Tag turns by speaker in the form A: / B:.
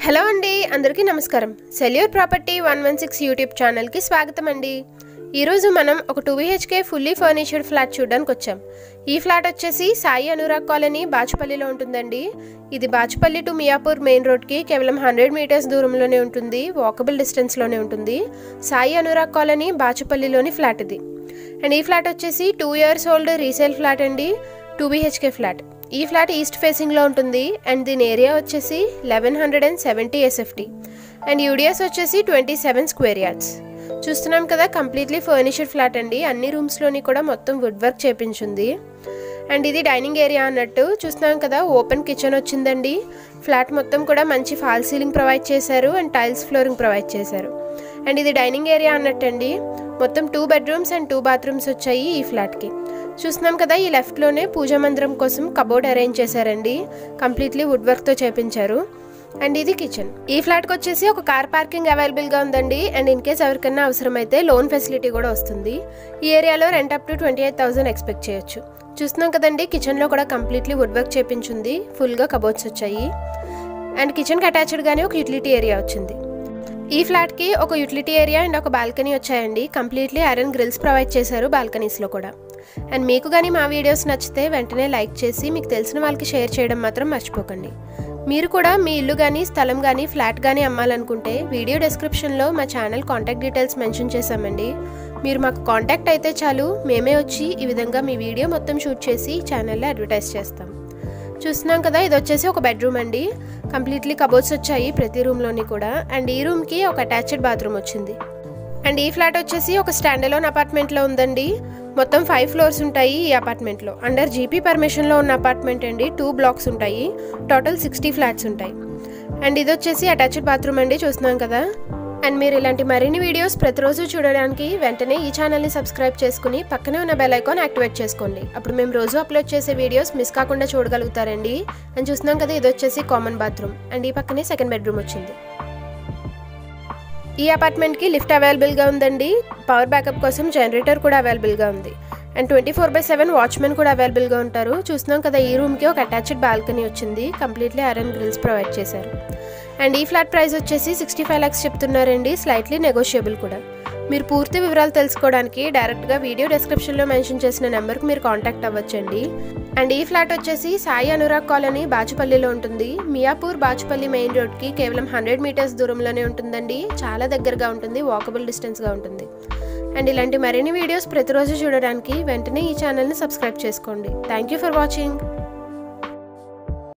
A: Hello అండి, అందరికీ నమస్కారం. సెల్యూర్ ప్రాపర్టీ 116 యూట్యూబ్ ఛానల్కి స్వాగతం అండి. ఈరోజు మనం ఒక 2BHK ఫుల్లీ ఫర్నిచర్డ్ ఫ్లాట్ చూడడానికి వచ్చాం. ఈ ఫ్లాట్ వచ్చేసి సాయి అనురాగ్ కాలనీ బాచుపల్లిలో ఉంటుందండి. ఇది బాచుపల్లి టు మియాపూర్ మెయిన్ రోడ్కి కేవలం 100 మీటర్స్ దూరంలోనే ఉంటుంది, వాకబుల్ డిస్టెన్స్లోనే ఉంటుంది. సాయి అనురాగ్ కాలనీ బాచుపల్లిలోని ఫ్లాట్ ఇది. అండ్ ఈ ఫ్లాట్ వచ్చేసి 2 years ఓల్డ్ రీసేల్ ఫ్లాట్ అండి, 2BHK ఫ్లాట్. ఈ ఫ్లాట్ ఈస్ట్ ఫేసింగ్లో ఉంటుంది అండ్ దీని ఏరియా వచ్చేసి 1170 SFT అండ్ యూడిఎస్ వచ్చేసి 27 స్క్వేర్ యార్డ్స్. చూస్తున్నాం కదా, కంప్లీట్లీ ఫర్నిచర్డ్ ఫ్లాట్ అండి. అన్ని రూమ్స్లోని కూడా మొత్తం వుడ్ వర్క్ చేపించుంది. అండ్ ఇది డైనింగ్ ఏరియా అన్నట్టు చూస్తున్నాం కదా, ఓపెన్ కిచెన్ వచ్చిందండి. ఫ్లాట్ మొత్తం కూడా మంచి ఫాల్ సీలింగ్ ప్రొవైడ్ చేశారు అండ్ టైల్స్ ఫ్లోరింగ్ ప్రొవైడ్ చేశారు. అండ్ ఇది డైనింగ్ ఏరియా అన్నట్టండి. మొత్తం 2 bedrooms అండ్ 2 bathrooms వచ్చాయి ఈ ఫ్లాట్కి. చూస్తున్నాం కదా, ఈ లెఫ్ట్లోనే పూజా మందిరం కోసం కబోర్డ్ అరేంజ్ చేశారండి. కంప్లీట్లీ వుడ్ వర్క్తో చేపించారు. అండ్ ఇది కిచెన్. ఈ ఫ్లాట్కి వచ్చేసి ఒక కార్ పార్కింగ్ అవైలబుల్గా ఉందండి. అండ్ ఇన్ కేస్ ఎవరికైనా అవసరమైతే లోన్ ఫెసిలిటీ కూడా వస్తుంది. ఈ ఏరియాలో రెంట్ అప్ టు 28,000 ఎక్స్పెక్ట్ చేయొచ్చు. చూస్తున్నాం కదండి, కిచెన్లో కూడా కంప్లీట్లీ వుడ్ వర్క్ చేపించుంది. ఫుల్గా కబోర్డ్స్ వచ్చాయి. అండ్ కిచెన్కి అటాచ్డ్గానే ఒక యూటిలిటీ ఏరియా వచ్చింది. ఈ ఫ్లాట్కి ఒక యూటిలిటీ ఏరియా అండ్ ఒక బాల్కనీ వచ్చాయండి. కంప్లీట్లీ ఐరన్ గ్రిల్స్ ప్రొవైడ్ చేశారు బాల్కనీస్లో కూడా. అండ్ మీకు కానీ మా వీడియోస్ నచ్చితే వెంటనే లైక్ చేసి మీకు తెలిసిన వాళ్ళకి షేర్ చేయడం మాత్రం మర్చిపోకండి. మీరు కూడా మీ ఇల్లు కానీ స్థలం కానీ ఫ్లాట్ కానీ అమ్మాలనుకుంటే వీడియో డిస్క్రిప్షన్లో మా ఛానల్ కాంటాక్ట్ డీటెయిల్స్ మెన్షన్ చేశామండి. మీరు మాకు కాంటాక్ట్ అయితే చాలు, మేమే వచ్చి ఈ విధంగా మీ వీడియో మొత్తం షూట్ చేసి ఛానల్లో అడ్వర్టైజ్ చేస్తాం. చూస్తున్నాం కదా, ఇది వచ్చేసి ఒక బెడ్రూమ్ అండి. కంప్లీట్లీ కబోర్డ్స్ వచ్చాయి ప్రతి రూమ్లోని కూడా. అండ్ ఈ రూమ్కి ఒక అటాచ్డ్ బాత్రూమ్ వచ్చింది. అండ్ ఈ ఫ్లాట్ వచ్చేసి ఒక స్టాండలోన్ అపార్ట్మెంట్లో ఉందండి. మొత్తం 5 floors ఉంటాయి ఈ అపార్ట్మెంట్లో. అండర్ జీపీ పర్మిషన్లో ఉన్న అపార్ట్మెంట్ అండి. 2 blocks ఉంటాయి. టోటల్ 60 flats ఉంటాయి. అండ్ ఇది వచ్చేసి అటాచ్డ్ బాత్రూమ్ అండి. చూస్తున్నాం కదా. అండ్ మీరు ఇలాంటి మరిన్ని వీడియోస్ ప్రతిరోజు చూడడానికి వెంటనే ఈ ఛానల్ని సబ్స్క్రైబ్ చేసుకుని పక్కనే ఉన్న బెల్ ఐకాన్ యాక్టివేట్ చేసుకోండి. అప్పుడు మేము రోజు అప్లోడ్ చేసే వీడియోస్ మిస్ కాకుండా చూడగలుగుతారండి. అండ్ చూస్తున్నాం కదా, ఇది వచ్చేసి కామన్ బాత్రూమ్. అండ్ ఈ పక్కనే సెకండ్ బెడ్రూమ్ వచ్చింది. ఈ అపార్ట్మెంట్కి లిఫ్ట్ అవైలబుల్గా ఉందండి. పవర్ బ్యాకప్ కోసం జనరేటర్ కూడా అవైలబుల్గా ఉంది. అండ్ 24/7 వాచ్మెన్ కూడా అవైలబుల్గా ఉంటారు. చూస్తున్నాం కదా, ఈ రూమ్కి ఒక అటాచ్డ్ బాల్కనీ వచ్చింది. కంప్లీట్లీ ఐరన్ గ్రిల్స్ ప్రొవైడ్ చేశారు. అండ్ ఈ ఫ్లాట్ ప్రైస్ వచ్చేసి 65 lakhs చెప్తున్నారండి. స్లైట్లీ నెగోషియబుల్ కూడా. మీరు పూర్తి వివరాలు తెలుసుకోవడానికి డైరెక్ట్గా వీడియో డిస్క్రిప్షన్లో మెన్షన్ చేసిన నెంబర్కి మీరు కాంటాక్ట్ అవ్వచ్చండి. అండ్ ఈ ఫ్లాట్ వచ్చేసి సాయి అనురాగ్ కాలనీ బాచుపల్లిలో ఉంటుంది. మియాపూర్ బాచుపల్లి మెయిన్ రోడ్కి కేవలం 100 meters దూరంలోనే ఉంటుందండి. చాలా దగ్గరగా ఉంటుంది, వాకబుల్ డిస్టెన్స్గా ఉంటుంది. అండ్ ఇలాంటి మరిన్ని వీడియోస్ ప్రతిరోజు చూడడానికి వెంటనే ఈ ఛానల్ని సబ్స్క్రైబ్ చేసుకోండి. Thank you for watching.